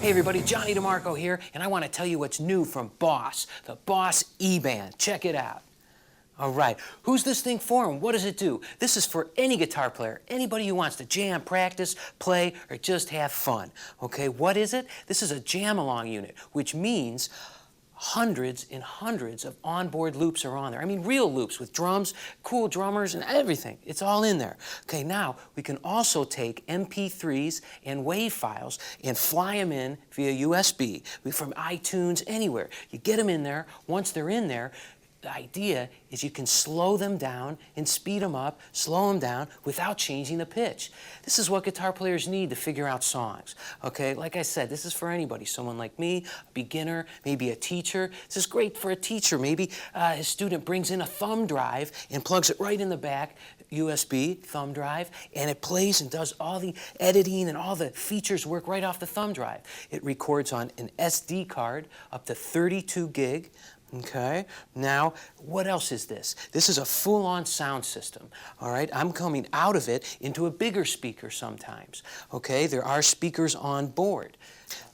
Hey everybody, Johnny DeMarco here, and I want to tell you what's new from Boss, the Boss EBand. Check it out. All right, who's this thing for and what does it do? This is for any guitar player, anybody who wants to jam, practice, play, or just have fun. Okay, what is it? This is a jam-along unit, which means hundreds and hundreds of onboard loops are on there. I mean, real loops with drums, cool drummers, and everything. It's all in there. Okay, now we can also take MP3s and WAV files and fly them in via USB from iTunes, anywhere. You get them in there. Once they're in there, the idea is you can slow them down and speed them up, slow them down without changing the pitch. This is what guitar players need to figure out songs. Okay, like I said, this is for anybody. Someone like me, a beginner, maybe a teacher. This is great for a teacher. Maybe his student brings in a thumb drive and plugs it right in the back, USB thumb drive, and it plays and does all the editing and all the features work right off the thumb drive. It records on an SD card up to 32 gig. Okay, now what else is this? This is a full-on sound system, all right? I'm coming out of it into a bigger speaker sometimes, okay? There are speakers on board.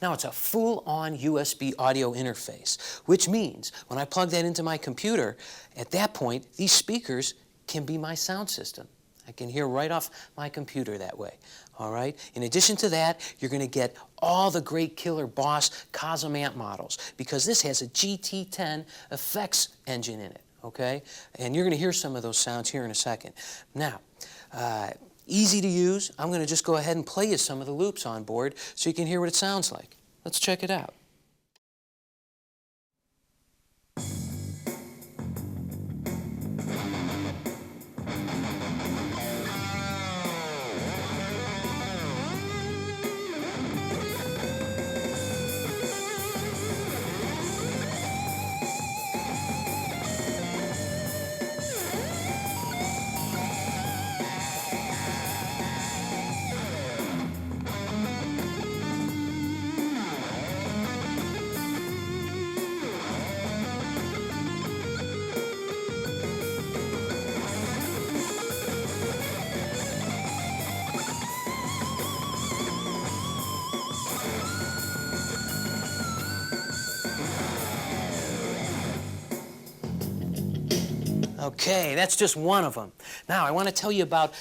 Now it's a full-on USB audio interface, which means when I plug that into my computer, at that point, these speakers can be my sound system. I can hear right off my computer that way, all right? In addition to that, you're going to get all the great killer Boss COSM amp models because this has a GT10 effects engine in it, okay? And you're going to hear some of those sounds here in a second. Now, easy to use. I'm going to just go ahead and play you some of the loops on board so you can hear what it sounds like. Let's check it out. Okay, that's just one of them. Now, I want to tell you about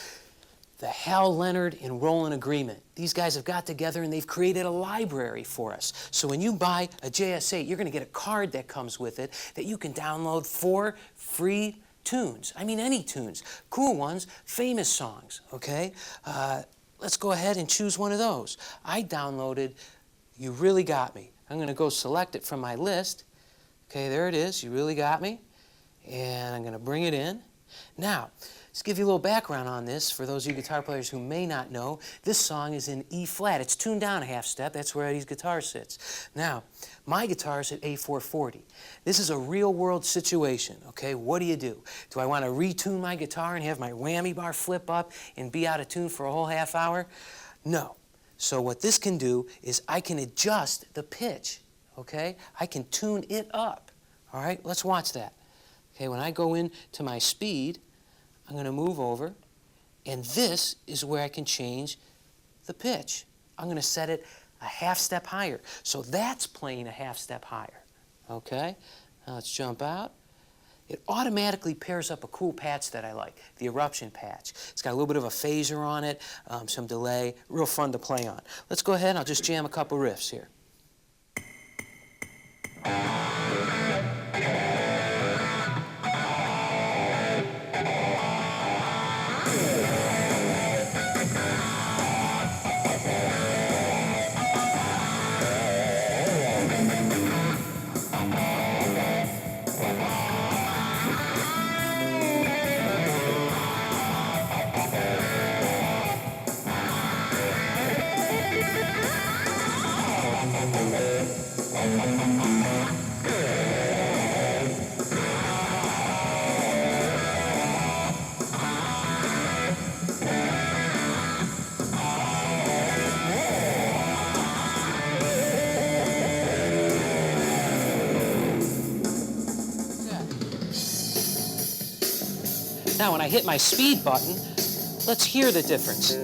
the Hal Leonard and Roland agreement. These guys have got together and they've created a library for us. So when you buy a JS-8, you're going to get a card that comes with it that you can download 4 free tunes. I mean, any tunes. Cool ones, famous songs, okay? Let's go ahead and choose one of those. I downloaded You Really Got Me. I'm going to go select it from my list. Okay, there it is, You Really Got Me. And I'm going to bring it in. Now, let's give you a little background on this for those of you guitar players who may not know. This song is in E flat. It's tuned down a half step. That's where Eddie's guitar sits. Now, my guitar is at A440. This is a real-world situation, okay? What do? Do I want to retune my guitar and have my whammy bar flip up and be out of tune for a whole half hour? No. So what this can do is I can adjust the pitch, okay? I can tune it up, all right? Let's watch that. Okay, when I go into my speed, I'm going to move over, and this is where I can change the pitch. I'm going to set it a half step higher. So that's playing a half step higher. Okay, now let's jump out. It automatically pairs up a cool patch that I like, the eruption patch. It's got a little bit of a phaser on it, some delay, real fun to play on. Let's go ahead and I'll just jam a couple riffs here. Now, when I hit my speed button, let's hear the difference.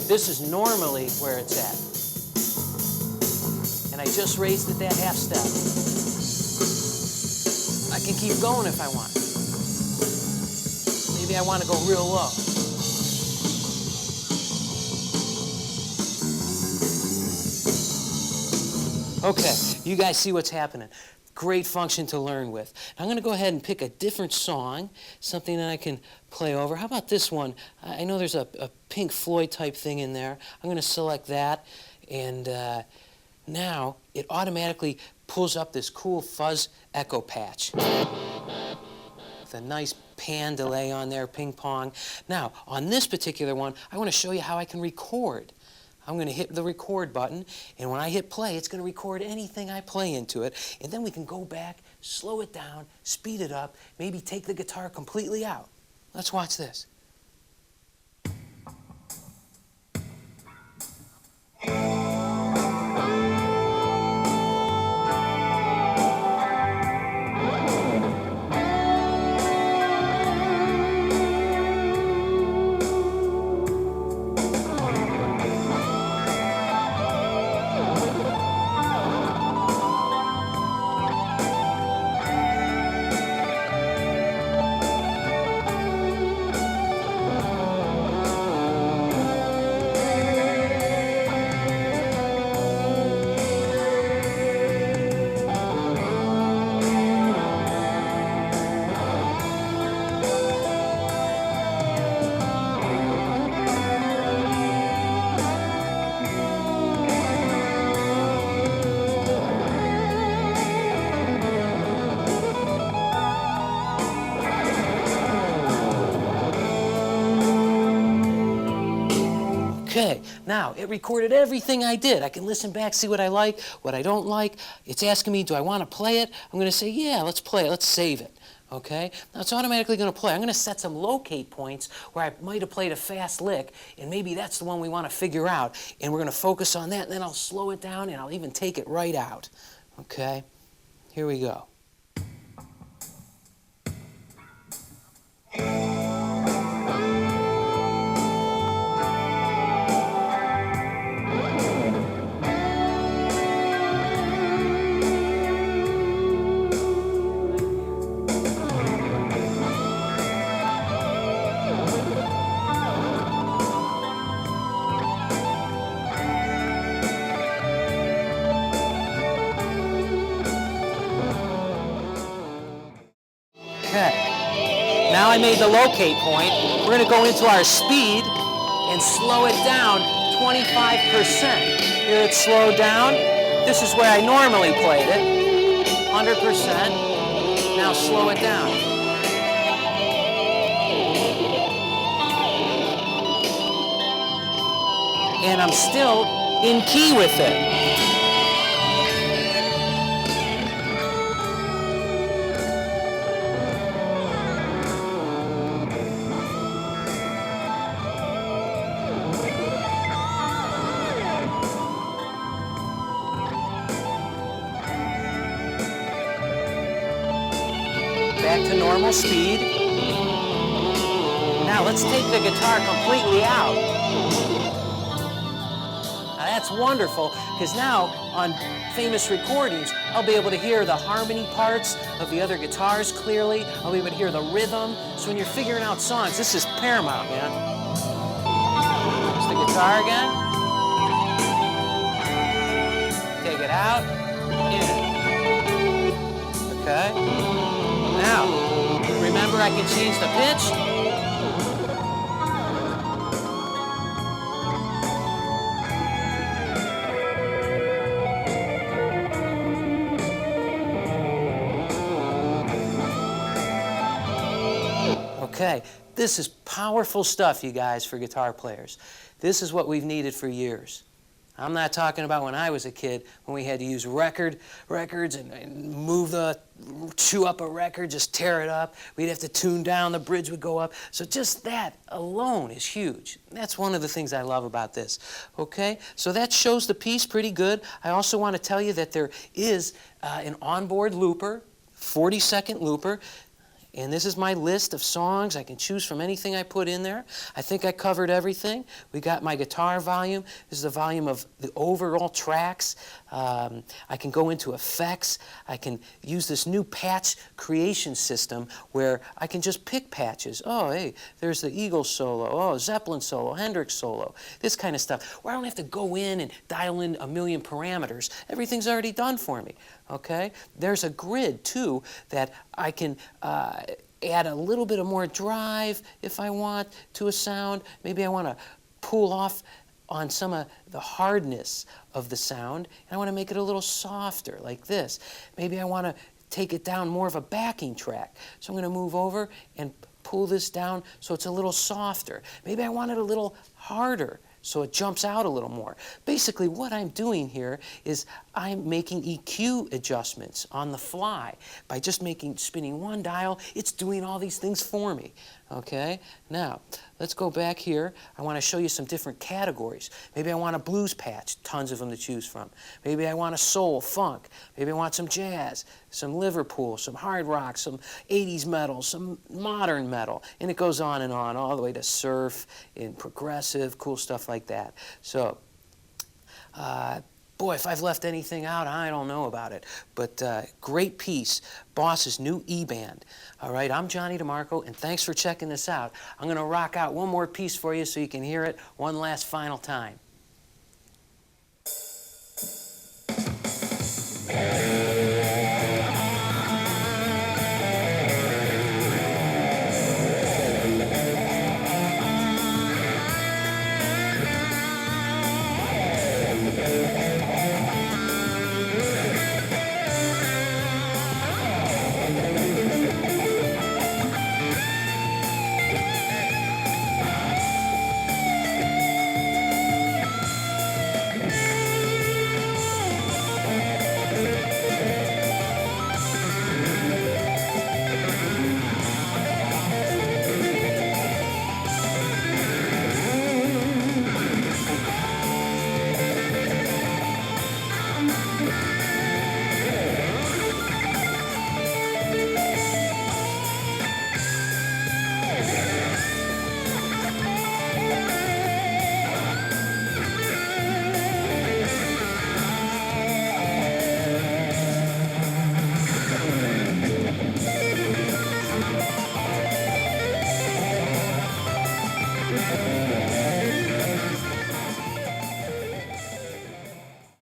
This is normally where it's at. and I just raised it that half step. I can keep going if I want. Maybe I want to go real low. Okay, you guys see what's happening. Great function to learn with. Now I'm going to go ahead and pick a different song, something that I can play over. How about this one? I know there's a Pink Floyd type thing in there. I'm going to select that, and now it automatically pulls up this cool fuzz echo patch with a nice pan delay on there, ping pong. Now, on this particular one, I want to show you how I can record. I'm going to hit the record button, and when I hit play, it's going to record anything I play into it, and then we can go back, slow it down, speed it up, maybe take the guitar completely out. Let's watch this. Okay, now it recorded everything I did. I can listen back, see what I like, what I don't like. It's asking me, do I want to play it? I'm going to say, yeah, let's play it. Let's save it. Okay? Now it's automatically going to play. I'm going to set some locate points where I might have played a fast lick, and maybe that's the one we want to figure out. And we're going to focus on that, and then I'll slow it down, and I'll even take it right out. Okay? Here we go. Okay, now I made the locate point. We're going to go into our speed and slow it down 25%. Here it's slowed down. This is where I normally played it. 100%. Now slow it down. And I'm still in key with it. Back to normal speed. Now let's take the guitar completely out. Now that's wonderful, because now on famous recordings, I'll be able to hear the harmony parts of the other guitars clearly. I'll be able to hear the rhythm. So when you're figuring out songs, this is paramount, man. There's the guitar again. Take it out. In. Okay. Now, remember I can change the pitch. Okay, this is powerful stuff, you guys, for guitar players. This is what we've needed for years. I'm not talking about when I was a kid, when we had to use records and chew up a record, just tear it up. We'd have to tune down, the bridge would go up. So just that alone is huge. That's one of the things I love about this. Okay, so that shows the piece pretty good. I also want to tell you that there is an onboard looper, 40-second looper. And this is my list of songs. I can choose from anything I put in there. I think I covered everything. We got my guitar volume. This is the volume of the overall tracks. I can go into effects. I can use this new patch creation system where I can just pick patches. Oh, hey, there's the Eagles solo. Oh, Zeppelin solo, Hendrix solo, this kind of stuff. Where I don't have to go in and dial in a million parameters. Everything's already done for me. Okay? There's a grid, too, that I can add a little bit of more drive if I want to a sound. Maybe I want to pull off on some of the hardness of the sound, and I want to make it a little softer, like this. Maybe I want to take it down more of a backing track. So I'm going to move over and pull this down so it's a little softer. Maybe I want it a little harder, so it jumps out a little more. Basically, what I'm doing here is I'm making EQ adjustments on the fly. By just spinning one dial, it's doing all these things for me. Okay? Now, let's go back here. I want to show you some different categories. Maybe I want a blues patch, tons of them to choose from. Maybe I want a soul, funk. Maybe I want some jazz, some Liverpool, some hard rock, some 80s metal, some modern metal. And it goes on, all the way to surf and progressive, cool stuff like that. So, boy, if I've left anything out, I don't know about it. But great piece, Boss's new EBand. All right, I'm Johnny DeMarco, and thanks for checking this out. I'm going to rock out one more piece for you so you can hear it one last final time.